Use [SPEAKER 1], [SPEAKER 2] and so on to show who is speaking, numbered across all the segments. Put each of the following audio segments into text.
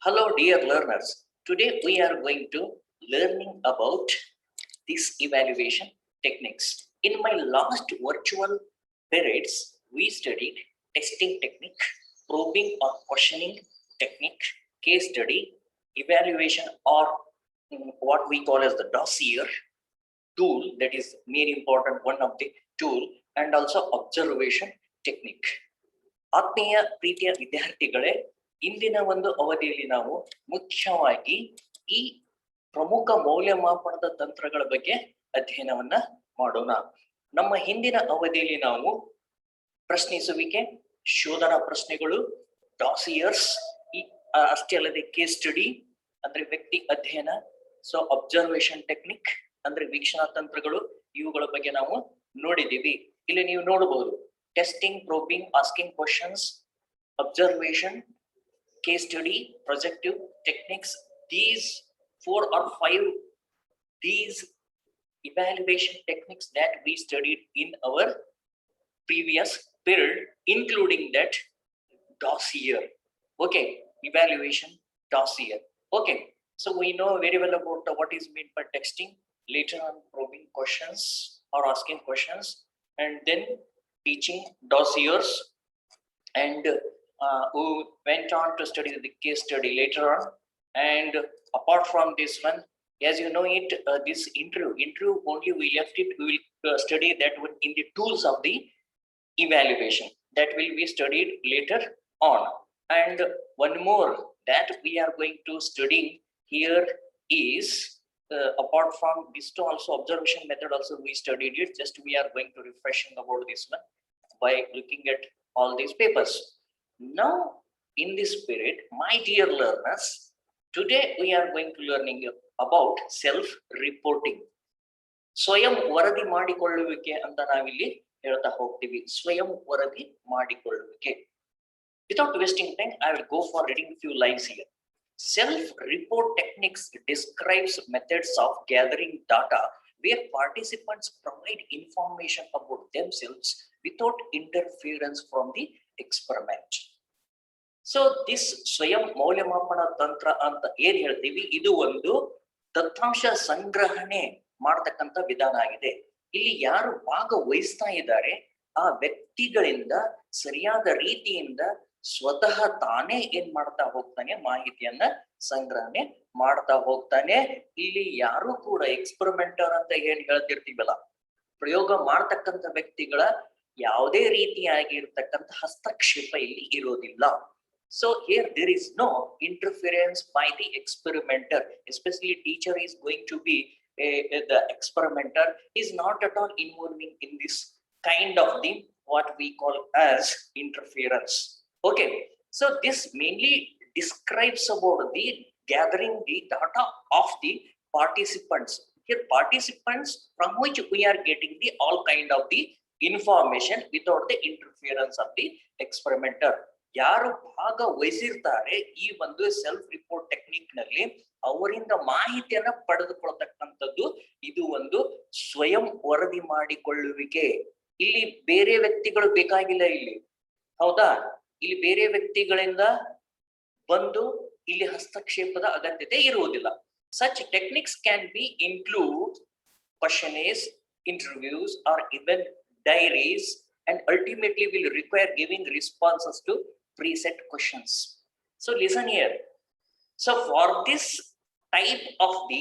[SPEAKER 1] Hello dear learners. Today we are going to learning about this evaluation techniques. In my last virtual periods, we studied testing technique, probing or questioning technique, case study, evaluation or what we call as the dossier tool, that is main important one of the tool, and also observation technique. ಆತ್ಮೀಯ ಪ್ರೀತಿಯ ವಿದ್ಯಾರ್ಥಿಗಳೇ, ಇಂದಿನ ಒಂದು ಅವಧಿಯಲ್ಲಿ ನಾವು ಮುಖ್ಯವಾಗಿ ಈ ಪ್ರಮುಖ ಮೌಲ್ಯಮಾಪನದ ತಂತ್ರಗಳ ಬಗ್ಗೆ ಅಧ್ಯಯನವನ್ನ ಮಾಡೋಣ. ನಮ್ಮ ಹಿಂದಿನ ಅವಧಿಯಲ್ಲಿ ನಾವು ಪ್ರಶ್ನಿಸುವಿಕೆ, ಶೋಧನಾ ಪ್ರಶ್ನೆಗಳು, ಡಾಸಿಯರ್ಸ್, ಅಷ್ಟೇ ಅಲ್ಲದೆ ಕೇಸ್ ಸ್ಟಡಿ ಅಂದ್ರೆ ವ್ಯಕ್ತಿ ಅಧ್ಯಯನ, ಸೊ ಅಬ್ಸರ್ವೇಷನ್ ಟೆಕ್ನಿಕ್ ಅಂದ್ರೆ ವೀಕ್ಷಣಾ ತಂತ್ರಗಳು, ಇವುಗಳ ಬಗ್ಗೆ ನಾವು ನೋಡಿದ್ದೀವಿ. ಇಲ್ಲಿ ನೀವು ನೋಡಬಹುದು testing, probing, asking questions, observation, case study, projective techniques. These 4 or 5 these evaluation techniques that we studied in our previous period, including that dossier. Okay, evaluation dossier. Okay, so we know very well about what is meant by texting, later on probing questions or asking questions, and then teaching dossiers, and who went on to study the case study later on. And apart from this one, as you know it, this interview only we left it, we will study that one in the tools of the evaluation that will be studied later on. And one more that we are going to study here is apart from this to also observation method also we studied it, just we are going to refreshing about this one by looking at all these papers. Now in this period, my dear learners, today we are going to learning about self-reporting. ಸ್ವಯಂ ವರದಿ ಮಾಡಿಕೊಳ್ಳುವಿಕೆ ಅಂತ ನಾವಿಲ್ಲಿ ಹೇಳ್ತಾ ಹೋಗ್ತೀವಿ. ಸ್ವಯಂ ವರದಿ ಮಾಡಿಕೊಳ್ಳುವಿಕೆ. Without wasting time, I will go for reading a few lines here. Self-report techniques describes methods of gathering data where participants provide information about themselves without interference from the experiment. So this ಸ್ವಯಂ ಮೌಲ್ಯಮಾಪನ ತಂತ್ರ ಅಂತ ಏನ್ ಹೇಳ್ತೀವಿ, ಇದು ಒಂದು ದತ್ತಾಂಶ ಸಂಗ್ರಹಣೆ ಮಾಡತಕ್ಕಂತ ವಿಧಾನ ಆಗಿದೆ. ಇಲ್ಲಿ ಯಾರು ಭಾಗವಹಿಸ್ತಾ ಇದ್ದಾರೆ ಆ ವ್ಯಕ್ತಿಗಳಿಂದ ಸರಿಯಾದ ರೀತಿಯಿಂದ ಸ್ವತಃ ತಾನೇ ಏನ್ ಮಾಡ್ತಾ ಹೋಗ್ತಾನೆ, ಮಾಹಿತಿಯನ್ನ ಸಂಗ್ರಹಣೆ ಮಾಡ್ತಾ ಹೋಗ್ತಾನೆ. ಇಲ್ಲಿ ಯಾರು ಕೂಡ ಎಕ್ಸ್ಪೆರಿಮೆಂಟರ್ ಅಂತ ಏನ್ ಹೇಳ್ತಿರ್ತೀವಲ್ಲ, ಪ್ರಯೋಗ ಮಾಡ್ತಕ್ಕಂಥ ವ್ಯಕ್ತಿಗಳ ಯಾವುದೇ ರೀತಿಯಾಗಿರ್ತಕ್ಕಂಥ ಹಸ್ತಕ್ಷೇಪ ಇಲ್ಲಿ ಇರೋದಿಲ್ಲ. So here there is no interference by the experimenter, especially teacher is going to be the experimenter is not at all involving in this kind of thing what we call as interference. Okay, so this mainly describes about the gathering the data of the participants. Here participants from which we are getting the all kind of the information without the interference of the experimenter. ಯಾರು ಭಾಗವಹಿಸಿರ್ತಾರೆ ಈ ಒಂದು self report technique ನಲ್ಲಿ ಅವರಿಂದ ಮಾಹಿತಿಯನ್ನ ಪಡೆದುಕೊಳ್ತಕ್ಕಂಥದ್ದು ಇದು ಒಂದು ಸ್ವಯಂ ವರದಿ ಮಾಡಿಕೊಳ್ಳುವಿಕೆ. ಇಲ್ಲಿ ಬೇರೆ ವ್ಯಕ್ತಿಗಳು ಬೇಕಾಗಿಲ್ಲ, ಇಲ್ಲಿ ಹೌದಾ, ಇಲ್ಲಿ ಬೇರೆ ವ್ಯಕ್ತಿಗಳಿಂದ ಬಂದು ಇಲ್ಲಿ ಹಸ್ತಕ್ಷೇಪದ ಅಗತ್ಯತೆ ಇರುವುದಿಲ್ಲ. Such techniques can be include questionnaires, interviews or even diaries, and ultimately will require giving responses to preset questions. So listen here. So for this type of the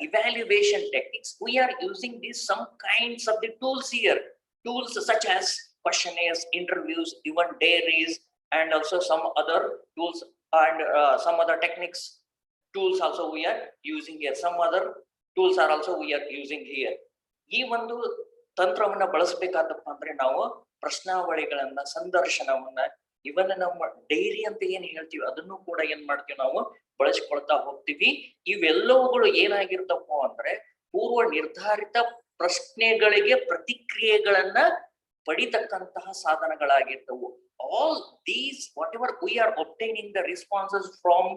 [SPEAKER 1] evaluation techniques, we are using these some kinds of the tools here. Tools such as questionnaires, interviews, even diaries, and also some other tools and some other techniques. Tools also we are using here. Some other tools are also we are using here. ಈ ಒಂದು ತಂತ್ರವನ್ನ ಬಳಸಬೇಕಾದಪ್ಪ ಅಂದ್ರೆ ನಾವು ಪ್ರಶ್ನಾವಳಿಗಳನ್ನ, ಸಂದರ್ಶನವನ್ನ, ಇವನ್ನ ನಮ್ಮ dairy ಅಂತ ಏನ್ ಹೇಳ್ತೀವಿ ಅದನ್ನು ಕೂಡ ಏನ್ ಮಾಡ್ತೀವಿ ನಾವು ಬಳಸಿಕೊಳ್ತಾ ಹೋಗ್ತೀವಿ. ಇವೆಲ್ಲವುಗಳು ಏನಾಗಿರ್ತಪ್ಪ ಅಂದ್ರೆ ಪೂರ್ವ ನಿರ್ಧಾರಿತ ಪ್ರಶ್ನೆಗಳಿಗೆ ಪ್ರತಿಕ್ರಿಯೆಗಳನ್ನ ಪಡಿತಕ್ಕಂತಹ ಸಾಧನಗಳಾಗಿರ್ತವು. All these whatever we are obtaining the responses from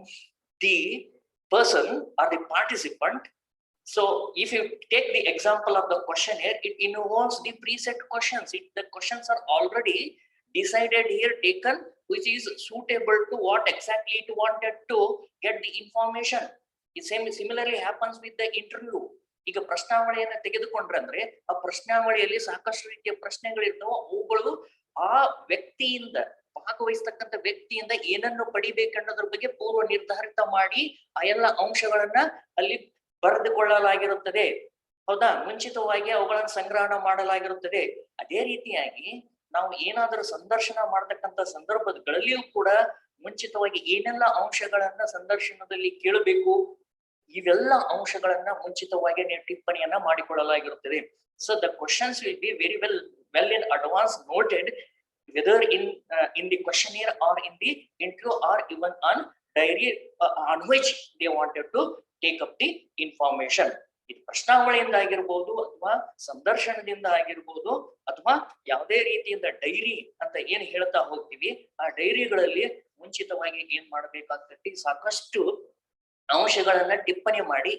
[SPEAKER 1] the person or the participant. So if you take the example of the questionnaire, it involves the preset questions. The questions are already decided here, taken which is suitable to what exactly it wanted to get the information. It similarly happens with the interview. ಈಗ ಪ್ರಶ್ನಾವಳಿಯನ್ನ ತೆಗೆದುಕೊಂಡ್ರೆ ಅಂದ್ರೆ ಆ ಪ್ರಶ್ನಾವಳಿಯಲ್ಲಿ ಸಾಕಷ್ಟು ರೀತಿಯ ಪ್ರಶ್ನೆಗಳಿರ್ತಾವ. ಅವುಗಳು ಆ ವ್ಯಕ್ತಿಯಿಂದ ಭಾಗವಹಿಸ್ತಕ್ಕಂಥ ವ್ಯಕ್ತಿಯಿಂದ ಏನನ್ನು ಪಡಿಬೇಕನ್ನೋದ್ರ ಬಗ್ಗೆ ಪೂರ್ವ ನಿರ್ಧಾರಿತ ಮಾಡಿ ಆ ಎಲ್ಲ ಅಂಶಗಳನ್ನ ಅಲ್ಲಿ ಬರೆದುಕೊಳ್ಳಲಾಗಿರುತ್ತದೆ. ಹೌದಾ? ಮುಂಚಿತವಾಗಿ ಅವುಗಳನ್ನು ಸಂಗ್ರಹಣ ಮಾಡಲಾಗಿರುತ್ತದೆ. ಅದೇ ರೀತಿಯಾಗಿ ನಾವು ಏನಾದರೂ ಸಂದರ್ಶನ ಮಾಡತಕ್ಕಂಥ ಸಂದರ್ಭಗಳಲ್ಲಿಯೂ ಕೂಡ ಮುಂಚಿತವಾಗಿ ಏನೆಲ್ಲ ಅಂಶಗಳನ್ನ ಸಂದರ್ಶನದಲ್ಲಿ ಕೇಳಬೇಕು, ಇವೆಲ್ಲ ಅಂಶಗಳನ್ನ ಮುಂಚಿತವಾಗಿ ನೀವು ಟಿಪ್ಪಣಿಯನ್ನ ಮಾಡಿಕೊಳ್ಳಲಾಗಿರುತ್ತದೆ. So the questions will be very well in advance noted, whether in the questionnaire or in the interview or even on diary on which they wanted to take up the information. ಇದು ಪ್ರಶ್ನಾವಳಿಯಿಂದ ಆಗಿರ್ಬೋದು ಅಥವಾ ಸಂದರ್ಶನದಿಂದ ಆಗಿರ್ಬೋದು ಅಥವಾ ಯಾವುದೇ ರೀತಿಯಿಂದ dairy ಅಂತ ಏನ್ ಹೇಳ್ತಾ ಹೋಗ್ತೀವಿ, ಆ ಡೈರಿಗಳಲ್ಲಿ ಮುಂಚಿತವಾಗಿ ಏನ್ ಮಾಡ್ಬೇಕಾಗ್ತೈತಿ, ಸಾಕಷ್ಟು ಅಂಶಗಳನ್ನ ಟಿಪ್ಪಣಿ ಮಾಡಿ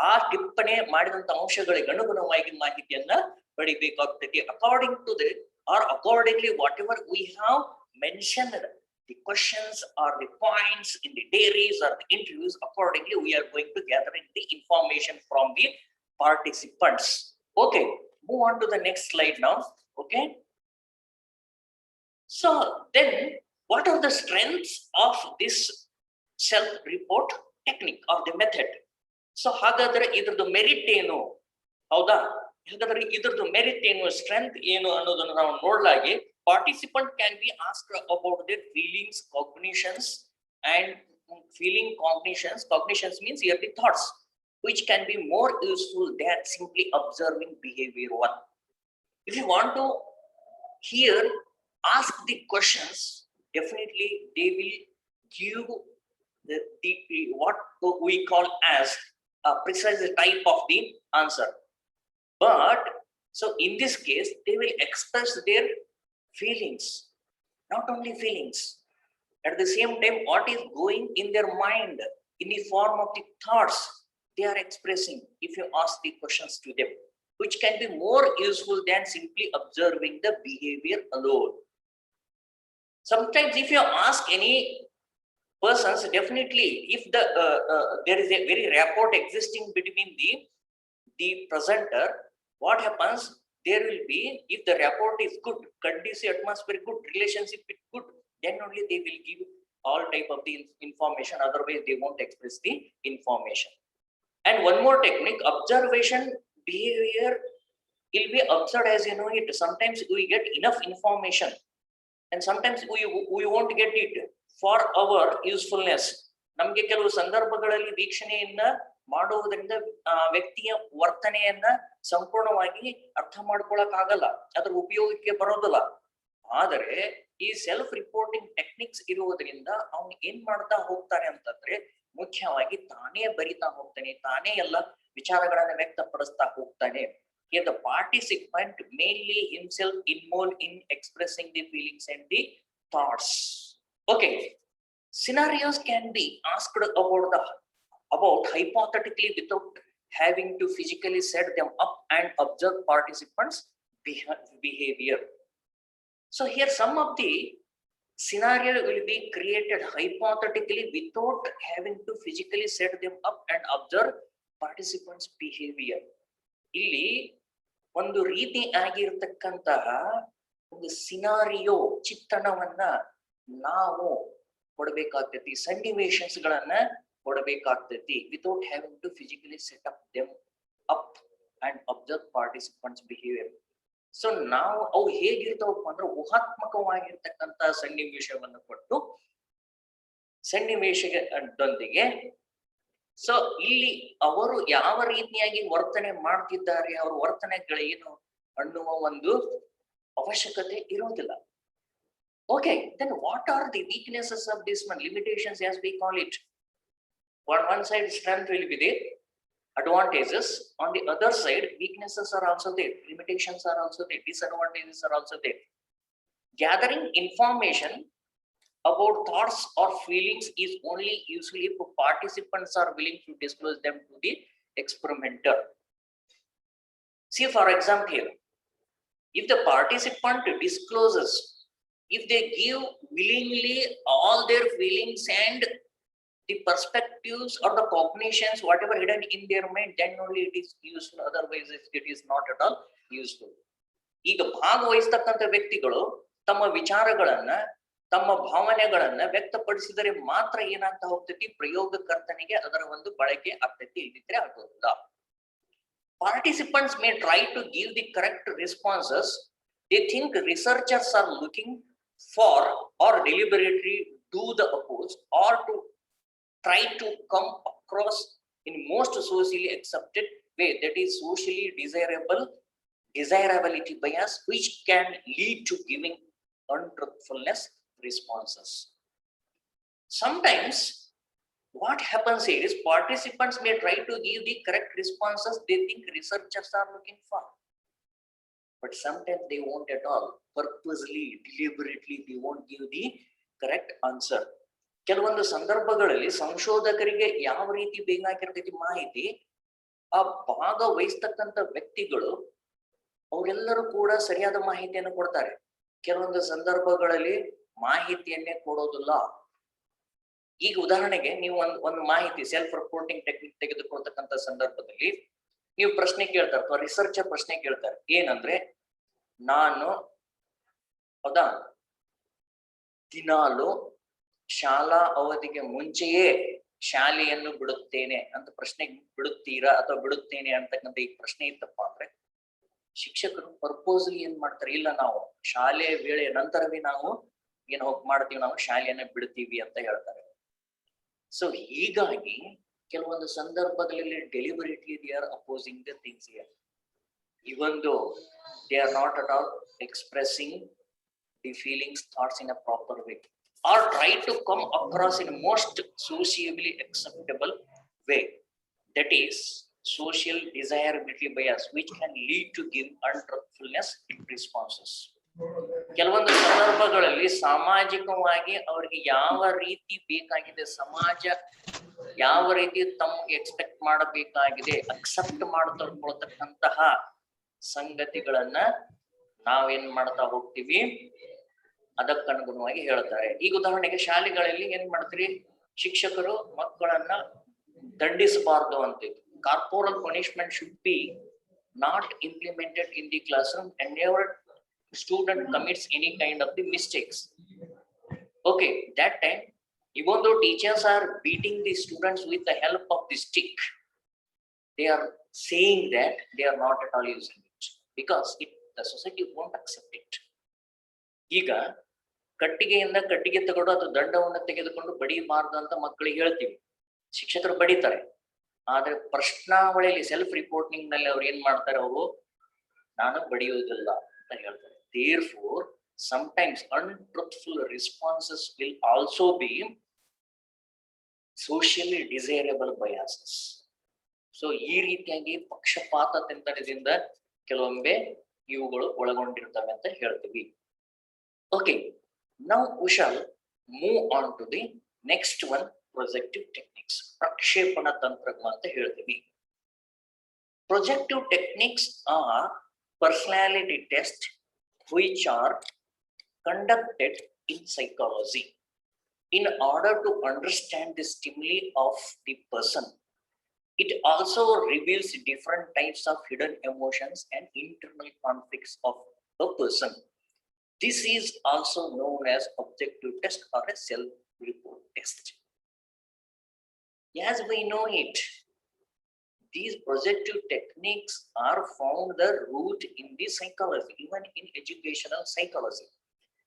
[SPEAKER 1] ಆ ಟಿಪ್ಪಣಿ ಮಾಡಿದಂತ ಅಂಶಗಳಿಗೆ ಅನುಗುಣವಾಗಿ ಮಾಹಿತಿಯನ್ನ ಪಡಿಬೇಕಾಗ್ತೈತಿ. According to the or accordingly whatever we have mentioned the questions or the points in the diaries or the interviews, accordingly we are going to gather the information from the participants. Okay, move on to the next slide now. Okay, so then what are the strengths of this self-report technique or the method? So ಹಾಗಾದ್ರೆ ಇದ್ರದ್ದು merit ಏನು? ಹೌದಾ? ಹಾಗಾದ್ರೆ ಇದ್ರದ್ದು merit ಏನು, strength ಏನು ಅನ್ನೋದನ್ನ ನಾವು ನೋಡ್ಲಾಗಿ, participant can be ask about their feelings, cognitions and cognitions means here the thoughts, which can be more useful than simply observing behavior one. If you want to here ask the questions, definitely they will give the what we call as a precise type of the answer. But so in this case they will express their feelings, not only feelings, at the same time what is going in their mind in the form of the thoughts they are expressing if you ask the questions to them, which can be more useful than simply observing the behavior alone. Sometimes if you ask any persons, definitely if the there is a very rapport existing between the presenter, what happens, there will be, if the rapport is good, conducive atmosphere, good relationship is good, then only they will give all type of the information, otherwise they won't express the information. And one more technique, observation behavior will be observed as you know it. Sometimes we get enough information and sometimes we won't get it for our usefulness. ನಮ್ಗೆ ಕೆಲವು ಸಂದರ್ಭಗಳಲ್ಲಿ ವೀಕ್ಷಣೆಯನ್ನ ಮಾಡುವುದರಿಂದ ವ್ಯಕ್ತಿಯ ವರ್ತನೆಯನ್ನ ಸಂಪೂರ್ಣವಾಗಿ ಅರ್ಥ ಮಾಡ್ಕೊಳಕ್ ಆಗಲ್ಲ, ಅದ್ರ ಉಪಯೋಗಕ್ಕೆ ಬರೋದಿಲ್ಲ. ಆದರೆ ಈ ಸೆಲ್ಫ್ ರಿಪೋರ್ಟಿಂಗ್ ಟೆಕ್ನಿಕ್ಸ್ ಇರುವುದರಿಂದ ಅವ್ನು ಏನ್ ಮಾಡ್ತಾ ಹೋಗ್ತಾನೆ ಅಂತಂದ್ರೆ, ಮುಖ್ಯವಾಗಿ ತಾನೇ ಬರಿತಾ ಹೋಗ್ತಾನೆ, ತಾನೇ ಎಲ್ಲ ವಿಚಾರಗಳನ್ನ ವ್ಯಕ್ತಪಡಿಸ್ತಾ ಹೋಗ್ತಾನೆ. Here the participant mainly himself involved in expressing the feelings and the thoughts. Okay, scenarios can be asked about hypothetically without having to physically set them up and observe participants' behavior. So here some of the scenario will be created hypothetically without having to physically set them up and observe participants' behavior. ಇಲ್ಲಿ ಒಂದು ರೀತಿ ಆಗಿರತಕ್ಕಂತಹ ಒಂದು scenario ಚಿತ್ರಣವನ್ನ ನಾವು ಕೊಡಬೇಕಾಗ್ತೈತಿ, ಸನ್ನಿವೇಶಗಳನ್ನ ಕೊಡಬೇಕಾಗ್ತೈತಿ without having to physically set up them up and observe participants behaviour. ಸೊ ನಾವು ಅವು ಹೇಗಿರ್ತಾವಪ್ಪ ಅಂದ್ರೆ ಊಹಾತ್ಮಕವಾಗಿರ್ತಕ್ಕಂಥ ಸನ್ನಿವೇಶವನ್ನು ಕೊಟ್ಟು ಸನ್ನಿವೇಶದೊಂದಿಗೆ ಸೊ ಇಲ್ಲಿ ಅವರು ಯಾವ ರೀತಿಯಾಗಿ ವರ್ತನೆ ಮಾಡ್ತಿದ್ದಾರೆ, ಅವ್ರ ವರ್ತನೆಗಳೇನು ಅನ್ನುವ ಒಂದು ಅವಶ್ಯಕತೆ ಇರೋದಿಲ್ಲ. Okay, then what are the weaknesses of this one, limitations as we call it? On one side strength will be there, advantages, on the other side weaknesses are also there, limitations are also there, disadvantages are also there. Gathering information about thoughts or feelings is only usually if participants are willing to disclose them to the experimenter. See for example here, if the participant discloses If they give willingly all their feelings and the perspectives or the cognitions, whatever hidden in their mind, then only it is useful. Otherwise, it is not at all useful. ಈಗ ಭಾಗವಹಿಸ್ತಕ್ಕಂಥ ವ್ಯಕ್ತಿಗಳು ತಮ್ಮ ವಿಚಾರಗಳನ್ನ ತಮ್ಮ ಭಾವನೆಗಳನ್ನ ವ್ಯಕ್ತಪಡಿಸಿದರೆ ಮಾತ್ರ ಏನಾಗ್ತಾ ಹೋಗ್ತೈತಿ, ಪ್ರಯೋಗಕರ್ತನಿಗೆ ಅದರ ಒಂದು ಬಳಕೆ ಆಗ್ತೈತಿ, ಇಲ್ದಿದ್ರೆ ಆಗೋದಿಲ್ಲ. Participants may try to give the correct responses. They think researchers are looking for or deliberately do the opposite or to try to come across in most socially accepted way, that is socially desirability bias, which can lead to giving untruthfulness responses. Sometimes what happens is participants may try to give the correct responses they think researchers are looking for, but sometimes they won't at all. Purposely, deliberately, they won't give the correct answer. ಕೆಲವೊಂದು ಸಂದರ್ಭಗಳಲ್ಲಿ ಸಂಶೋಧಕರಿಗೆ ಯಾವ ರೀತಿ ಬೇಕಾಗಿರ್ತೈತಿ ಮಾಹಿತಿ, ಆ ಭಾಗವಹಿಸ್ತಕ್ಕಂಥ ವ್ಯಕ್ತಿಗಳು ಅವರೆಲ್ಲರೂ ಕೂಡ ಸರಿಯಾದ ಮಾಹಿತಿಯನ್ನು ಕೊಡ್ತಾರೆ. ಕೆಲವೊಂದು ಸಂದರ್ಭಗಳಲ್ಲಿ ಮಾಹಿತಿಯನ್ನೇ ಕೊಡೋದಿಲ್ಲ. ಈಗ ಉದಾಹರಣೆಗೆ ನೀವು ಒಂದು ಮಾಹಿತಿ ಸೆಲ್ಫ್ ರಿಪೋರ್ಟಿಂಗ್ ಟೆಕ್ನಿಕ್ ತೆಗೆದುಕೊಳ್ತಕ್ಕಂಥ ಸಂದರ್ಭದಲ್ಲಿ ನೀವು ಪ್ರಶ್ನೆ ಕೇಳ್ತಾರೆ ಅಥವಾ ರಿಸರ್ಚರ್ ಪ್ರಶ್ನೆ ಕೇಳ್ತಾರೆ, ಏನಂದ್ರೆ ನಾನು ಹೌದಾ ದಿನಾಲು ಶಾಲಾ ಅವಧಿಗೆ ಮುಂಚೆಯೇ ಶಾಲೆಯನ್ನು ಬಿಡುತ್ತೇನೆ ಅಂತ ಪ್ರಶ್ನೆ, ಬಿಡುತ್ತೀರಾ ಅಥವಾ ಬಿಡುತ್ತೇನೆ ಅಂತಕ್ಕಂಥ ಈ ಪ್ರಶ್ನೆ ಇತ್ತಪ್ಪ ಅಂದ್ರೆ ಶಿಕ್ಷಕರು ಪರ್ಪೋಸ್ಲಿ ಏನ್ ಮಾಡ್ತಾರೆ, ಇಲ್ಲ ನಾವು ಶಾಲೆ ವೇಳೆ ನಂತರವೇ ನಾವು ಏನು ಮಾಡ್ತೀವಿ, ನಾವು ಶಾಲೆಯನ್ನ ಬಿಡ್ತೀವಿ ಅಂತ ಹೇಳ್ತಾರೆ. ಸೊ ಹೀಗಾಗಿ ಕೆಲವೊಂದು ಸಂದರ್ಭಗಳಲ್ಲಿ deliberately they are opposing the things here, even though they are not at all expressing the feelings, thoughts in a proper way, or try to come across in most socially acceptable way, that is social desirability bias, which can lead to give untruthfulness responses. ಕೆಲವೊಂದು ಸಂದರ್ಭಗಳಲ್ಲಿ ಸಾಮಾಜಿಕವಾಗಿ ಅವರಿಗೆ ಯಾವ ರೀತಿ ಬೇಕಾಗಿದೆ, ಸಮಾಜ ಯಾವ ರೀತಿ ತಮ್ಗೆ ಎಕ್ಸ್ಪೆಕ್ಟ್ ಮಾಡಬೇಕಾಗಿದೆ, ಅಕ್ಸೆಪ್ಟ್ ಮಾಡ್ಕೊಳ್ತಕ್ಕಂತಹ ಸಂಗತಿಗಳನ್ನ ನಾವೇನ್ ಮಾಡ್ತಾ ಹೋಗ್ತೀವಿ, ಅದಕ್ಕನುಗುಣವಾಗಿ ಹೇಳ್ತಾರೆ. ಈಗ ಉದಾಹರಣೆಗೆ ಶಾಲೆಗಳಲ್ಲಿ ಏನ್ ಮಾಡ್ತೀರಿ, ಶಿಕ್ಷಕರು ಮಕ್ಕಳನ್ನ ದಂಡಿಸಬಾರ್ದು ಅಂತಿದ್ರು. Corporal punishment should be not implemented in the class room and never student commits any kind of the mistakes. Okay, that time even though teachers are beating the students with the help of the stick, they are saying that they are not at all using it because the society won't accept it. ಈಗ ಕಟ್ಟಿಗೆಯಿಂದ ಕಟ್ಟಿಗೆ ತಗೊಂಡು ಅದು ದಂಡವನ್ನು ತೆಗೆದುಕೊಂಡು ಬಡಿಬಾರ್ದು ಅಂತ ಮಕ್ಕಳಿಗೆ ಹೇಳ್ತೀವಿ, ಶಿಕ್ಷಕರು ಬಡಿತಾರೆ. ಆದ್ರೆ ಪ್ರಶ್ನಾವಳಿಯಲ್ಲಿ ಸೆಲ್ಫ್ ರಿಪೋರ್ಟಿಂಗ್ ನಲ್ಲಿ ಅವ್ರು ಏನ್ ಮಾಡ್ತಾರೆ, ಅವರು ನಾನು ಬಡಿಯುವುದಿಲ್ಲ ಅಂತ ಹೇಳ್ತಾರೆ. Therefore, sometimes untruthful responses will also be socially desirable biases. So, ಈ ರೀತಿಯಾಗಿ ಪಕ್ಷಪಾತದಿಂದ ಕೆಲವೊಮ್ಮೆ ಇವುಗಳು ಒಳಗೊಂಡಿರ್ತವೆ ಅಂತ ಹೇಳ್ತೀವಿ. Okay, now we shall move on to the next one, projective techniques. ಪ್ರಕ್ಷೇಪಣ ತಂತ್ರಗಳು ಅಂತ ಹೇಳ್ತೀವಿ. Projective techniques are personality tests which are conducted in psychology in order to understand the stimuli of the person. It also reveals different types of hidden emotions and internal conflicts of a person. This is also known as objective test or a self-report test. As we know it, these projective techniques are found the root in the psychology, even in educational psychology.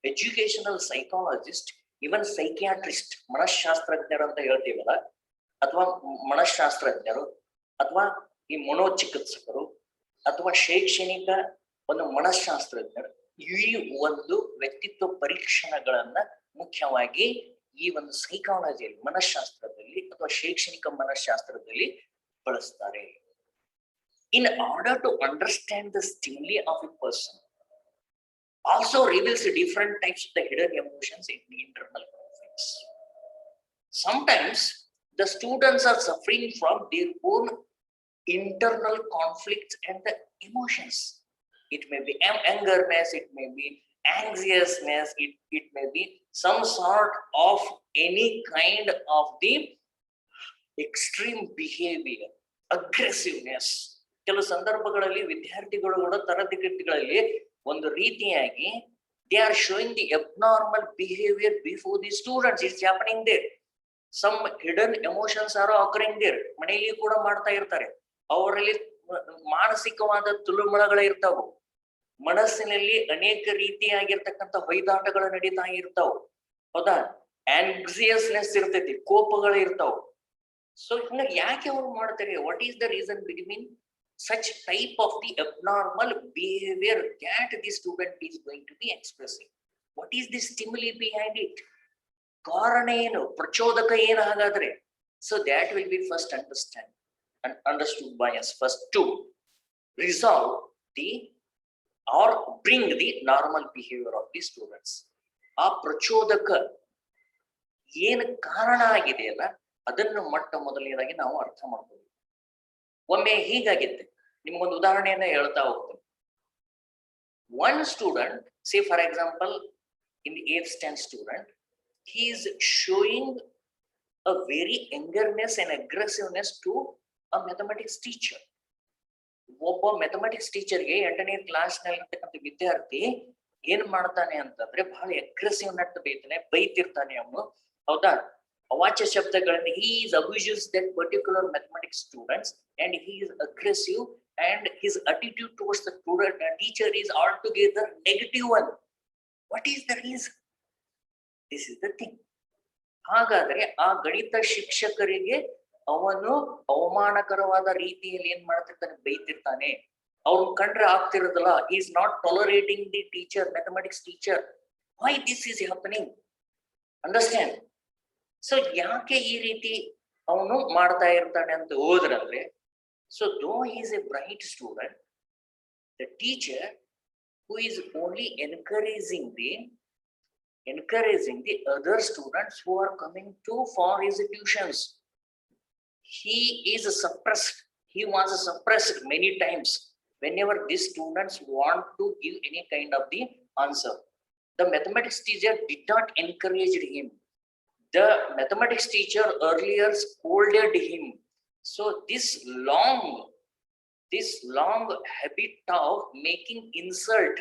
[SPEAKER 1] Educational psychologist, even psychiatrist, ಮನಃಶಾಸ್ತ್ರಜ್ಞರು ಅಂತ ಹೇಳ್ತೀವಲ್ಲ, ಅಥವಾ ಮನಃಶಾಸ್ತ್ರಜ್ಞರು ಅಥವಾ ಈ ಮನೋಚಿಕಿತ್ಸಕರು ಅಥವಾ ಶೈಕ್ಷಣಿಕ ಒಂದು ಮನಃಶಾಸ್ತ್ರಜ್ಞರು, ಈ ಒಂದು ವ್ಯಕ್ತಿತ್ವ ಪರೀಕ್ಷಣಗಳನ್ನ ಮುಖ್ಯವಾಗಿ ಈ ಒಂದು ಸೈಕಾಲಜಿಯಲ್ಲಿ, ಮನಃಶಾಸ್ತ್ರದಲ್ಲಿ ಅಥವಾ ಶೈಕ್ಷಣಿಕ ಮನಃಶಾಸ್ತ್ರದಲ್ಲಿ ಬಳಸ್ತಾರೆ. In order to understand the stimuli of a person, also reveals different types of the hidden emotions in the internal conflicts. Sometimes the students are suffering from their own internal conflicts and the emotions. It may be angerness, it may be anxiousness, it may be some sort of any kind of the extreme behavior, aggressiveness. ಕೆಲವು ಸಂದರ್ಭಗಳಲ್ಲಿ ವಿದ್ಯಾರ್ಥಿಗಳು ಕೂಡ ತರಗತಿಗಳಲ್ಲಿ ಒಂದು ರೀತಿಯಾಗಿ they are showing the abnormal behavior before the students. It's happening there. Some hidden emotions are occurring there. ಮನೆಯಲ್ಲಿ ಕೂಡ ಮಾಡ್ತಾ ಇರ್ತಾರೆ. ಅವರಲ್ಲಿ ಮಾನಸಿಕವಾದ ತುಳುಮಳಗಳು ಇರ್ತಾವು. ಮನಸ್ಸಿನಲ್ಲಿ ಅನೇಕ ರೀತಿಯಾಗಿರ್ತಕ್ಕಂಥ ಹೊಯ್ದಾಟಗಳು ನಡೀತಾ ಇರ್ತಾವು. ಹೌದಾ? ಆಂಕ್ಸಿಯಸ್ನೆಸ್ ಇರ್ತೈತಿ, ಕೋಪಗಳು ಇರ್ತಾವು. ಸೊ ಹಿಂಗಾಗಿ ಯಾಕೆ ಅವ್ರು ಮಾಡ್ತಾರೆ? What is the reason between such type of the abnormal behavior that the student is going to be expressing? What is the stimuli behind it? ಕಾರಣ ಏನು, ಪ್ರಚೋದಕ ಏನು ಹಾಗಾದ್ರೆ? So that will be first understood by us. First to resolve the or bring the normal behavior of the students. ಆ ಪ್ರಚೋದಕ ಏನು ಕಾರಣ ಆಗಿದೆಯಲ್ಲ ಅದನ್ನು ಮೊಟ್ಟ ಮೊದಲನೇದಾಗಿ ನಾವು ಅರ್ಥ ಮಾಡ್ಬೋದು. ಒಮ್ಮೆ ಹೀಗಾಗಿತ್ತೆ, ನಿಮ್ಗೊಂದು ಉದಾಹರಣೆಯನ್ನ ಹೇಳ್ತಾ ಹೋಗ್ತೀನಿ. One student, say for example, in the 8th standard student, he is showing a very angerness and aggressiveness to a mathematics teacher. ಒಬ್ಬ ಮ್ಯಾಥಮೆಟಿಕ್ಸ್ ಟೀಚರ್ಗೆ 8ನೇ ಕ್ಲಾಸ್ನಲ್ಲಿರ್ತಕ್ಕಂಥ ವಿದ್ಯಾರ್ಥಿ ಏನ್ ಮಾಡ್ತಾನೆ ಅಂತಂದ್ರೆ ಬಹಳ ಅಗ್ರೆಸಿವ್ ನಟ್ ಬೈತಿರ್ತಾನೆ ಅವನು. ಹೌದಾ? ಅವಾಚ್ಯ ಶಬ್ದಗಳನ್ನು he is abuses that particular mathematics students and he is aggressive and his attitude towards the student and teacher is altogether negative one. What is the reason? This is the thing. ಹಾಗಾದ್ರೆ ಆ ಗಣಿತ ಶಿಕ್ಷಕರಿಗೆ ಅವನು ಅವಮಾನಕರವಾದ ರೀತಿಯಲ್ಲಿ ಏನ್ ಮಾಡ್ತಿರ್ತಾನೆ, ಬೈತಿರ್ತಾನೆ. ಅವ್ರು ಕಂಡ್ರೆ ಆಗ್ತಿರೋದಲ್ಲ, he is not tolerating the teacher, mathematics teacher. Why this is happening? Understand? So ಯಾಕೆ ಈ ರೀತಿ ಅವನು ಮಾಡ್ತಾ ಇರ್ತಾನೆ ಅಂತ ಹೋದ್ರಂದ್ರೆ, so though is a bright student, the teacher who is only encouraging the other students who are coming to for his tuitions. He is suppressed. He was suppressed many times whenever these students want to give any kind of the answer. The mathematics teacher did not encourage him. The mathematics teacher earlier scolded him. So this long habit of making insult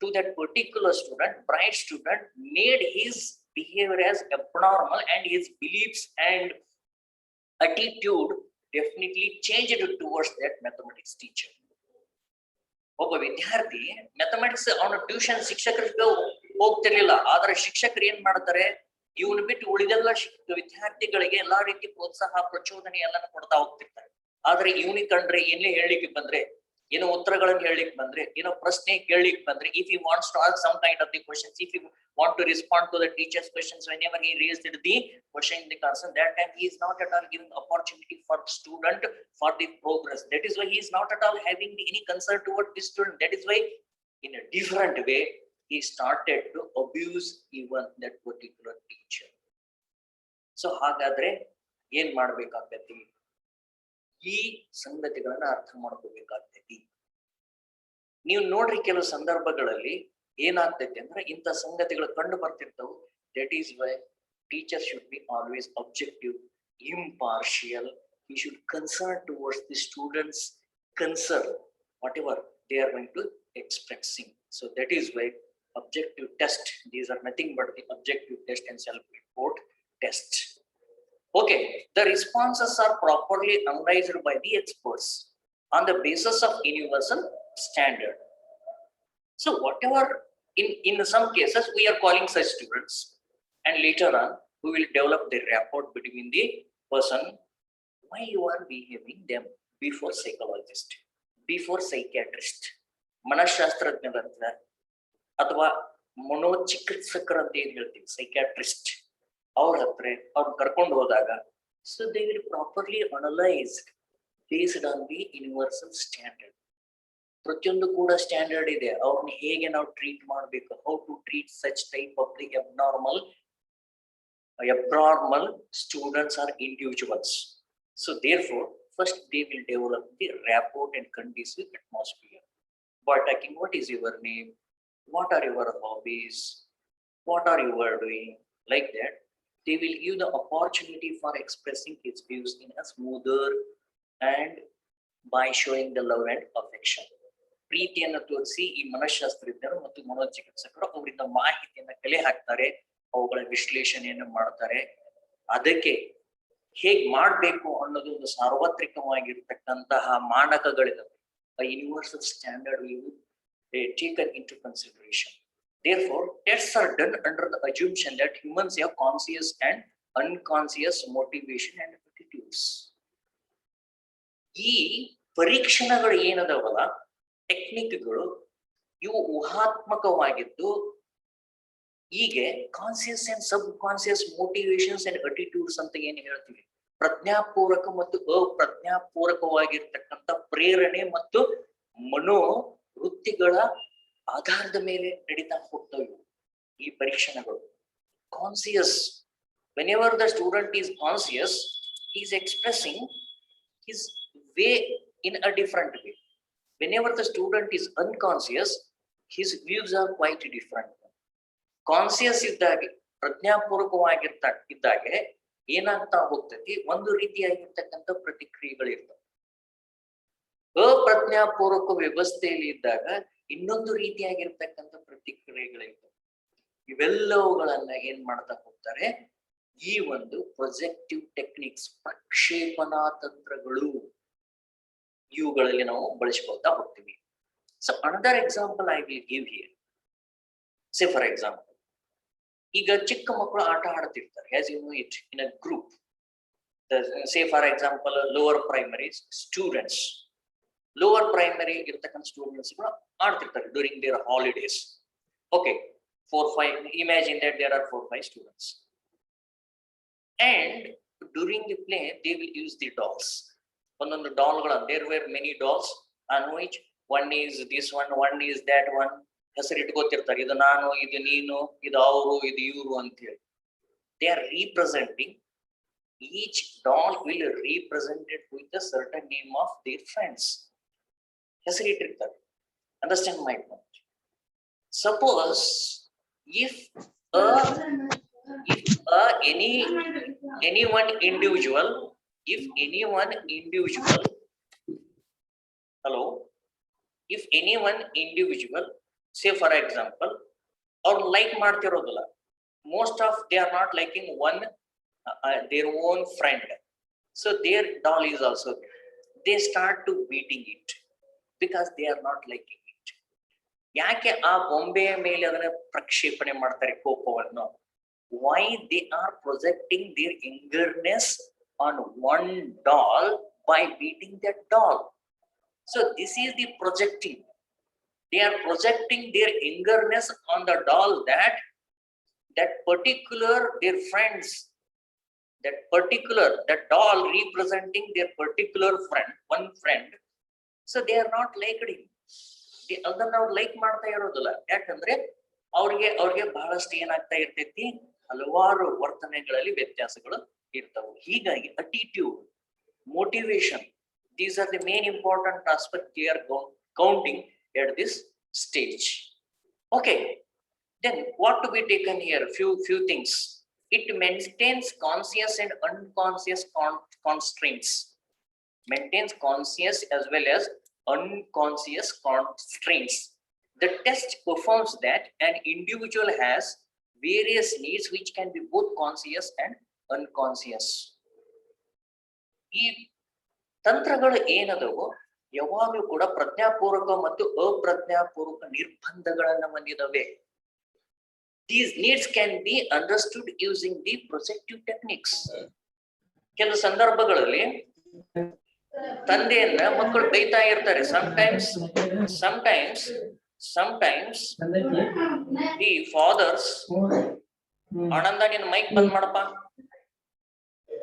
[SPEAKER 1] to that particular student, bright student, made his behavior as abnormal and his beliefs and attitude definitely changed towards that mathematics teacher. ಒಬ್ಬ ವಿದ್ಯಾರ್ಥಿ mathematics ಅವನ tuition ಶಿಕ್ಷಕರಿಗೆ ಹೋಗ್ತಿರ್ಲಿಲ್ಲ, ಆದ್ರೆ ಶಿಕ್ಷಕರು ಏನ್ ಮಾಡ್ತಾರೆ, ಇವನು ಬಿಟ್ಟು ಉಳಿದೆಲ್ಲ ವಿದ್ಯಾರ್ಥಿಗಳಿಗೆ ಎಲ್ಲಾ ರೀತಿ ಪ್ರೋತ್ಸಾಹ, ಪ್ರಚೋದನೆ ಎಲ್ಲ ಕೊಡ್ತಾ ಹೋಗ್ತಿರ್ತಾರೆ. ಆದ್ರೆ ಇವನಿಗೆ ಕಂಡ್ರೆ ಏನೇ ಹೇಳಲಿಕ್ಕೆ ಬಂದ್ರೆ, ಏನೋ ಉತ್ತರಗಳನ್ನು ಹೇಳಲಿಕ್ಕೆ ಬಂದ್ರೆ, ಏನೋ ಪ್ರಶ್ನೆ ಕೇಳಲಿಕ್ಕೆ ಬಂದ್ರೆ, if he wants to ask some kind of the questions, if he want to respond to the teacher's questions, whenever he raised the question in the concern, that time he is not at all giving opportunity for student for the progress. That is why he is not at all having any concern toward this student. That is why in a different way he started to abuse even that particular teacher. So ಹಾಗಾದ್ರೆ ಏನ್ ಮಾಡ್ಬೇಕಾಗ್ತೈತಿ? ಈ ಸಂಗತಿಗಳನ್ನ ಅರ್ಥ ಮಾಡ್ಕೋಬೇಕಾಗ್ತೈತಿ. ನೀವು ನೋಡ್ರಿ, ಕೆಲವು ಸಂದರ್ಭಗಳಲ್ಲಿ ಏನಾಗ್ತೈತಿ ಅಂದ್ರೆ ಇಂಥ ಸಂಗತಿಗಳು ಕಂಡು ಬರ್ತಿರ್ತಾವು. That is why teacher should be always objective, impartial. He should concern towards the students' concern, whatever they are going to expressing. So that is why objective test, these are nothing but the objective test and self-report test. Okay, the responses are properly analyzed by the experts on the basis of universal standard. So whatever, in some cases we are calling such students, and later on we will develop the rapport between the person, why you are behaving them, before psychologist, before psychiatrist, ಮನಃಶಾಸ್ತ್ರಜ್ಞರ ಅಥವಾ ಮನೋಚಿಕಿತ್ಸಕರು ಅಂತ ಏನ್ ಹೇಳ್ತೀವಿ, psychiatrist, ಅವ್ರ ಹತ್ರ ಅವ್ರು ಕರ್ಕೊಂಡು ಹೋದಾಗ, so they will properly analysed based on the universal standard. ಪ್ರತಿಯೊಂದು ಕೂಡ ಸ್ಟ್ಯಾಂಡರ್ಡ್ ಇದೆ, ಅವ್ರನ್ನ ಹೇಗೆ ನಾವು ಟ್ರೀಟ್ ಮಾಡಬೇಕು, how to treat such type of the abnormal students or individuals. So therefore first they will develop the rapport and conducive atmosphere by talking, what is your name, what are your hobbies, what are you doing, like that. They will give the opportunity for expressing his views in a smoother and by showing the love and affection. ಪ್ರೀತಿಯನ್ನು ತೋರಿಸಿ ಈ ಮನಃಶಾಸ್ತ್ರಜ್ಞರು ಮತ್ತು ಮನೋಚಿಕಿತ್ಸಕರು ಅವರಿಂದ ಮಾಹಿತಿಯನ್ನು ಕಲೆ ಹಾಕ್ತಾರೆ, ಅವುಗಳ ವಿಶ್ಲೇಷಣೆಯನ್ನು ಮಾಡ್ತಾರೆ. ಅದಕ್ಕೆ ಹೇಗ್ ಮಾಡ್ಬೇಕು ಅನ್ನೋದು ಒಂದು ಸಾರ್ವತ್ರಿಕವಾಗಿರ್ತಕ್ಕಂತಹ ಮಾನಕಗಳಿದಾವೆ. A universal standard will be taken into consideration. Therefore, tests are done under the assumption that humans have conscious and unconscious motivation and attitudes. ಈ ಪರೀಕ್ಷಣಗಳು ಏನದವಲ್ಲ, ಟೆಕ್ನಿಕ್ಗಳು, ಇವು ಊಹಾತ್ಮಕವಾಗಿದ್ದು ಹೀಗೆ conscious and sub conscious motivations and attitudes ಅಂತ ಏನು ಹೇಳ್ತೀವಿ, ಪ್ರಜ್ಞಾಪೂರ್ವಕ ಮತ್ತು ಅಪ್ರಜ್ಞಾಪೂರ್ವಕವಾಗಿರ್ತಕ್ಕಂಥ ಪ್ರೇರಣೆ ಮತ್ತು ಮನೋವೃತ್ತಿಗಳ ಆಧಾರದ ಮೇಲೆ ನಡೀತಾ ಹೋಗ್ತವೆ ಈ ಪರೀಕ್ಷಣಗಳು. Conscious, whenever the student is conscious, he is expressing his way in a different way. Whenever the student is unconscious, his views are quite different. Conscious ಇದ್ದಾಗ, ಪ್ರಜ್ಞಾಪೂರ್ವಕವಾಗಿದ್ದಾಗೆ ಏನಾಗ್ತಾ ಹೋಗ್ತೈತಿ, ಒಂದು ರೀತಿಯಾಗಿರ್ತಕ್ಕಂಥ ಪ್ರತಿಕ್ರಿಯೆಗಳಿರ್ತವೆ. ಅಪ್ರಜ್ಞಾಪೂರ್ವಕ ವ್ಯವಸ್ಥೆಯಲ್ಲಿ ಇದ್ದಾಗ ಇನ್ನೊಂದು ರೀತಿಯಾಗಿರ್ತಕ್ಕಂಥ ಪ್ರತಿಕ್ರಿಯೆಗಳಿರ್ತವೆ. ಇವೆಲ್ಲವುಗಳನ್ನ ಏನ್ ಮಾಡ್ತಾ ಹೋಗ್ತಾರೆ, ಈ ಒಂದು ಪ್ರೊಜೆಕ್ಟಿವ್ ಟೆಕ್ನಿಕ್ಸ್, ಪ್ರಕ್ಷೇಪಣಾ ತಂತ್ರಗಳು, ಇವುಗಳಲ್ಲಿ ನಾವು ಬಳಸ್ಕೊಳ್ತಾ ಹೋಗ್ತೀವಿ. So another example I will give here. Say for example, ಈಗ ಚಿಕ್ಕ ಮಕ್ಕಳು ಆಟ ಆಡ್ತಿರ್ತಾರೆ, as you know it, in a group. Say for example, lower primary students, lower primary ಇರ್ತಕ್ಕಂಥ ಸ್ಟೂಡೆಂಟ್ಸ್ ಗಳು ಆಡ್ತಿರ್ತಾರೆ during their holidays. Okay, 4-5, imagine that there are 4-5 students, and during the play they will use the dolls. ಒಂದೊಂದು ಡಾಲ್ಗಳ, there were many dolls on which one is this one is that one. ಹೆಸರು ಇಟ್ಕೋತಿರ್ತಾರೆ, ಇದು ನಾನು, ಇದು ನೀನು, ಇದು ಅವರು, ಇದು ಇವರು ಅಂತ ಹೇಳಿ. They are representing, each doll will represented with a certain name of their friends. ಹೆಸರು ಇಟ್ಟಿರ್ತಾರೆ. Understand my point. Suppose if any one individual, hello, if any one individual, say for example, or like ಮಾಡ್ತಿರೋದಿಲ್ಲ, most of they are not liking one their own friend, so their doll is also there. They start to beating it because they are not liking it. ಯಾಕೆ ಆ ಬೊಂಬೆಯ ಮೇಲೆ ಅದನ್ನ ಪ್ರಕ್ಷೇಪಣೆ ಮಾಡ್ತಾರೆ ಕೋಪವನ್ನು? Why they are projecting their angerness on one doll by beating that doll? So this is the projecting. They are projecting their angerness on the doll, that particular their friends, that doll representing their particular friend, one friend. So they are not liking him. ಅದನ್ನ ನಾವು like ಮಾಡ್ತಾ ಇರೋದಿಲ್ಲ. ಯಾಕಂದ್ರೆ ಅವ್ರಿಗೆ ಬಹಳಷ್ಟು ಏನಾಗ್ತಾ ಇರ್ತೈತಿ, ಹಲವಾರು ವರ್ತನೆಗಳಲ್ಲಿ ವ್ಯತ್ಯಾಸಗಳು ಇರ್ತವೆ. ಹೀಗಾಗಿ attitude, motivation, these are the main important aspects we are counting at this stage. Okay, then what to be taken here? Few things. It maintains conscious and unconscious constraints. Maintains conscious as well as unconscious constraints. The test performs that an individual has various needs which can be both conscious and unconscious. ಈ ತಂತ್ರಗಳು ಏನದವೋ ಯಾವಾಗಲೂ ಕೂಡ ಪ್ರಜ್ಞಾಪೂರ್ವಕ ಮತ್ತು ಅಪ್ರಜ್ಞಾಪೂರ್ವಕ ನಿರ್ಬಂಧಗಳನ್ನ ಹೊಂದಿದವೆ. These needs can be understood using the projective techniques. ಕೆಲವು ಸಂದರ್ಭಗಳಲ್ಲಿ ತಂದೆಯನ್ನ ಮಕ್ಕಳು ಬೈತಾ ಇರ್ತಾರೆ. sometimes the fathers, ಆನಂದ ನಿನ್ನ ಮೈಕ್ ಬಂದ್ ಮಾಡಪ್ಪ,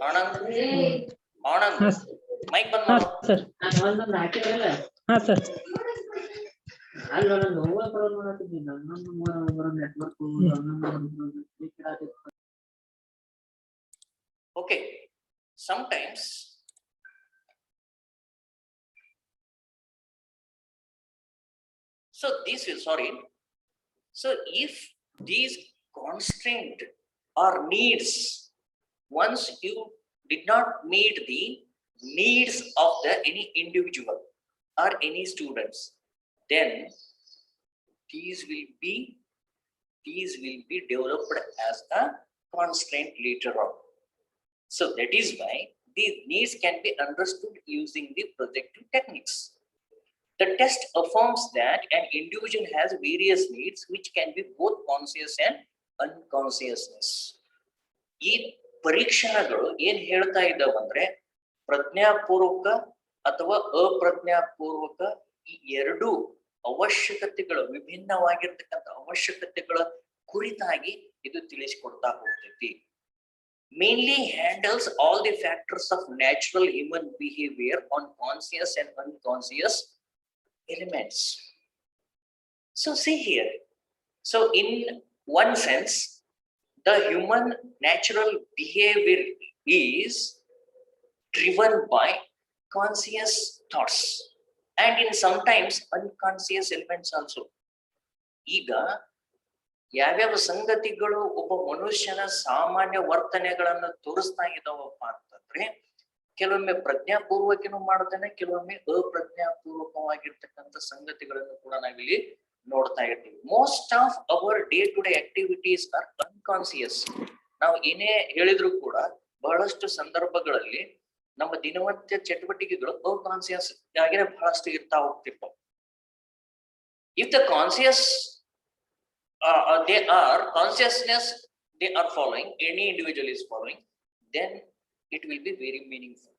[SPEAKER 1] ಆನಂದ್ ಮೈಕ್ ಬಂದ್ ಮಾಡು. Okay, sometimes so this is So if these constraint or needs, once you did not meet the needs of the any individual or any students, then these will be developed as a constraint later on. So that is why these needs can be understood using the projective techniques. The test affirms that an individual has various needs which can be both conscious and unconsciousness. ಈ ಪರೀಕ್ಷಣಗಳು ಏನ್ ಹೇಳ್ತಾ ಇದ್ದಾವಂದ್ರೆ ಪ್ರಜ್ಞಾಪೂರ್ವಕ ಅಥವಾ ಅಪ್ರಜ್ಞಾಪೂರ್ವಕ ಈ ಎರಡು ಅವಶ್ಯಕತೆಗಳು, ವಿಭಿನ್ನವಾಗಿರ್ತಕ್ಕಂಥ ಅವಶ್ಯಕತೆಗಳ ಕುರಿತಾಗಿ ಇದು ತಿಳಿಸಿಕೊಡ್ತಾ ಹೋಗ್ತೈತಿ. Mainly handles all the factors of natural human behavior on conscious and unconscious elements. So see here, so in one sense the human natural behavior is driven by conscious thoughts and in sometimes unconscious elements also. ಈಗ ಯಾವ್ಯಾವ ಸಂಗತಿಗಳು ಒಬ್ಬ ಮನುಷ್ಯನ ಸಾಮಾನ್ಯ ವರ್ತನೆಗಳನ್ನ ತೋರಿಸ್ತಾ ಇದಾವಪ್ಪ ಅಂತಂದ್ರೆ ಕೆಲವೊಮ್ಮೆ ಪ್ರಜ್ಞಾಪೂರ್ವಕನೂ ಮಾಡ್ತಾನೆ, ಕೆಲವೊಮ್ಮೆ ಅಪ್ರಜ್ಞಾಪೂರ್ವಕವಾಗಿರ್ತಕ್ಕಂಥ ಸಂಗತಿಗಳನ್ನು ಕೂಡ ನಾವಿಲ್ಲಿ ನೋಡ್ತಾ ಇರ್ತೀವಿ. Most of our day to day activities are unconscious. ನಾವು ಏನೇ ಹೇಳಿದ್ರು ಕೂಡ ಬಹಳಷ್ಟು ಸಂದರ್ಭಗಳಲ್ಲಿ ನಮ್ಮ ದಿನನಿತ್ಯ ಚಟುವಟಿಕೆಗಳು ಅಕಾನ್ಸಿಯಸ್ ಆಗಿನೇ ಬಹಳಷ್ಟು ಇರ್ತಾ ಹೋಗ್ತಿರ್ತಾವ. If the conscious they are consciousness they are following, any individual is following, then it will be very meaningful.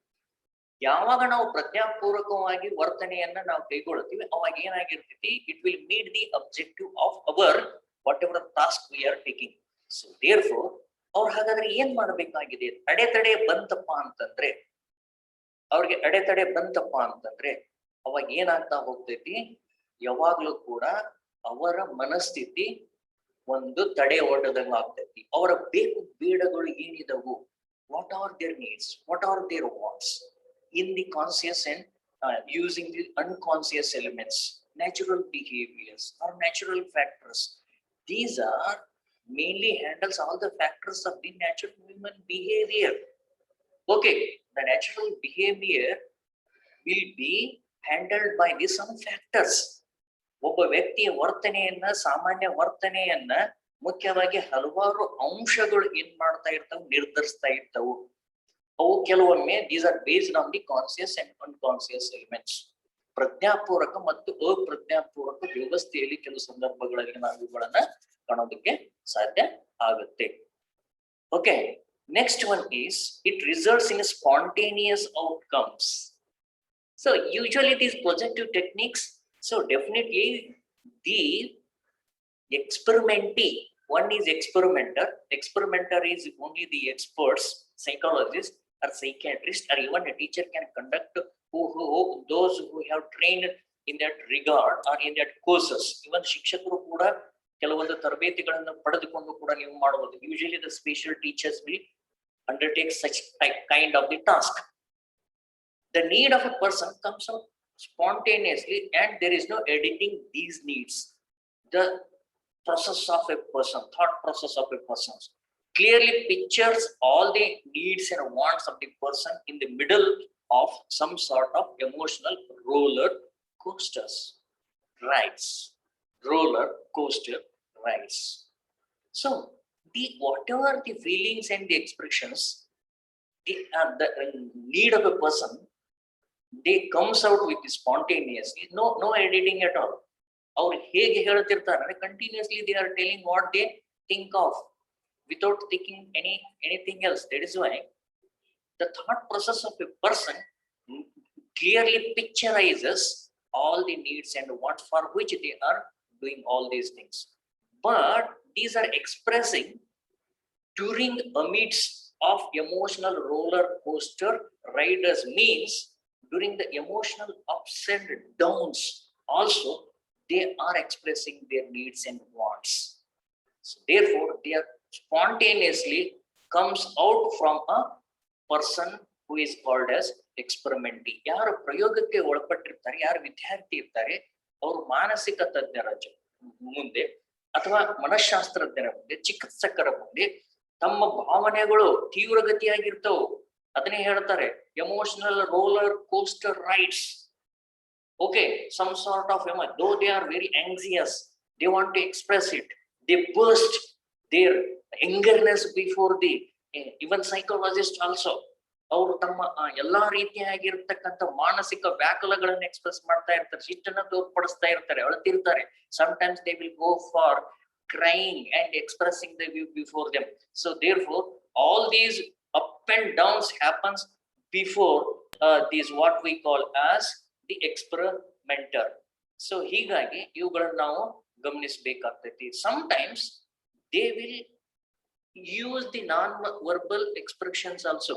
[SPEAKER 1] ಯಾವಾಗ ನಾವು ಪ್ರಜ್ಞಾಪೂರ್ವಕವಾಗಿ ವರ್ತನೆಯನ್ನ ನಾವು ಕೈಗೊಳ್ಳುತ್ತೀವಿ ಅವಾಗ ಏನಾಗಿರ್ತೈತಿ, it will meet the objective of our whatever task we are taking. So therefore ಅವ್ರು ಹಾಗಾದ್ರೆ ಏನ್ ಮಾಡಬೇಕಾಗಿದೆ, ಅಡೆತಡೆ ಬಂತಪ್ಪ ಅಂತಂದ್ರೆ ಅವಾಗ ಏನಾಗ್ತಾ ಹೋಗ್ತೈತಿ, ಯಾವಾಗ್ಲೂ ಕೂಡ ಅವರ ಮನಸ್ಥಿತಿ ಒಂದು ತಡೆ ಒಡ್ಡದಂಗ ಆಗ್ತೈತಿ. ಅವರ ಬೇಕು ಬೇಡಗಳು ಏನಿದವು, what are their needs, what are their wants in the conscious and using the unconscious elements, natural behaviours are natural factors. These are mainly handles all the factors of the natural human behavior. Okay, the natural behavior will be handled by the some factors. ಒಬ್ಬ ವ್ಯಕ್ತಿಯ ವರ್ತನೆಯನ್ನ, ಸಾಮಾನ್ಯ ವರ್ತನೆಯನ್ನ ಮುಖ್ಯವಾಗಿ ಹಲವಾರು ಅಂಶಗಳು ಏನ್ ಮಾಡ್ತಾ ಇರ್ತಾವ, ನಿರ್ಧರಿಸ್ತಾ ಇರ್ತಾವು. ಅವು ಕೆಲವೊಮ್ಮೆ these are based on the conscious and unconscious elements. ಪ್ರಜ್ಞಾಪೂರ್ವಕ ಮತ್ತು ಅಪ್ರಜ್ಞಾಪೂರ್ವಕ ವ್ಯವಸ್ಥೆಯಲ್ಲಿ ಕೆಲವು ಸಂದರ್ಭಗಳಲ್ಲಿ ನಾವು ಇವುಗಳನ್ನ ಕಾಣೋದಕ್ಕೆ ಸಾಧ್ಯ ಆಗುತ್ತೆ. Okay, next one is it results in spontaneous outcomes. So usually these projective techniques, so definitely the experimentee, one is experimenter is only the experts, psychologists or psychiatrists or even a teacher can conduct, who those who have trained in that regard or in that courses. Even ಶಿಕ್ಷಕರು ಕೂಡ ಕೆಲವೊಂದು ತರಬೇತಿಗಳನ್ನು ಪಡೆದುಕೊಂಡು ಕೂಡ ನೀವು ಮಾಡಬಹುದು. Usually the special teachers will undertake such kind of the task. The need of a person comes out spontaneously and there is no editing these needs. The process of a person, thought process of a person clearly pictures all the needs and wants of the person in the middle of some sort of emotional roller coaster rides. So the whatever the feelings and the expressions, the need of a person, they comes out with spontaneously, no editing at all. Or hege heltirtare, continuously they are telling what they think of without thinking anything else. That is why the thought process of a person clearly picturizes all the needs and what for which they are doing all these things. But these are expressing during amidst of emotional roller coaster riders, means during the emotional ups and downs also they are expressing their needs and wants. So therefore they are spontaneously comes out from a person who is called as experimentee. ಯಾರು ಪ್ರಯೋಗಕ್ಕೆ ಒಳಪಟ್ಟಿರ್ತಾರೆ, ಯಾರು ವಿದ್ಯಾರ್ಥಿ ಇರ್ತಾರೆ, ಅವರು ಮಾನಸಿಕ ತಜ್ಞರ ಮುಂದೆ ಅಥವಾ ಮನಃಶಾಸ್ತ್ರಜ್ಞರ ಮುಂದೆ, ಚಿಕಿತ್ಸಕರ ಮುಂದೆ ತಮ್ಮ ಭಾವನೆಗಳು ತೀವ್ರಗತಿಯಾಗಿರ್ತವು. ಅದನ್ನೇ ಹೇಳ್ತಾರೆ emotional roller coaster rides. Okay, some sort of emotion, though they are very anxious, they want to express it, they burst their angerness before the even psychologists also. ಅವರು ತಮ್ಮ ಎಲ್ಲಾ ರೀತಿಯಾಗಿರ್ತಕ್ಕಂಥ ಮಾನಸಿಕ ವ್ಯಾಕುಲಗಳನ್ನು ಎಕ್ಸ್ಪ್ರೆಸ್ ಮಾಡ್ತಾ ಇರ್ತಾರೆ, ಸಿಟ್ಟನ್ನ ತೋರ್ಪಡಿಸ್ತಾ ಇರ್ತಾರೆ, ಅಳ್ತಿರ್ತಾರೆ. Sometimes they will go for crying and expressing the view before them. So therefore all these up and downs happens before these what we call as the experimenter. So ಹೀಗಾಗಿ ಇವುಗಳನ್ನು ನಾವು ಗಮನಿಸಬೇಕಾಗ್ತೈತಿ. Sometimes they will use the non-verbal expressions also.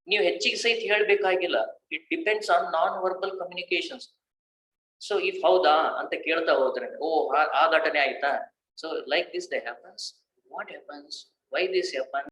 [SPEAKER 1] ನೀವು ಹೆಚ್ಚಿಗೆ ಸಹಿತ ಹೇಳ್ಬೇಕಾಗಿಲ್ಲ, it depends on non-verbal communications. So if ಹೌದಾ ಅಂತ ಕೇಳ್ತಾ ಹೋದ್ರೆ, ಓ ಆ ಘಟನೆ ಆಯ್ತಾ, so like this they happens, what happens, why this happen.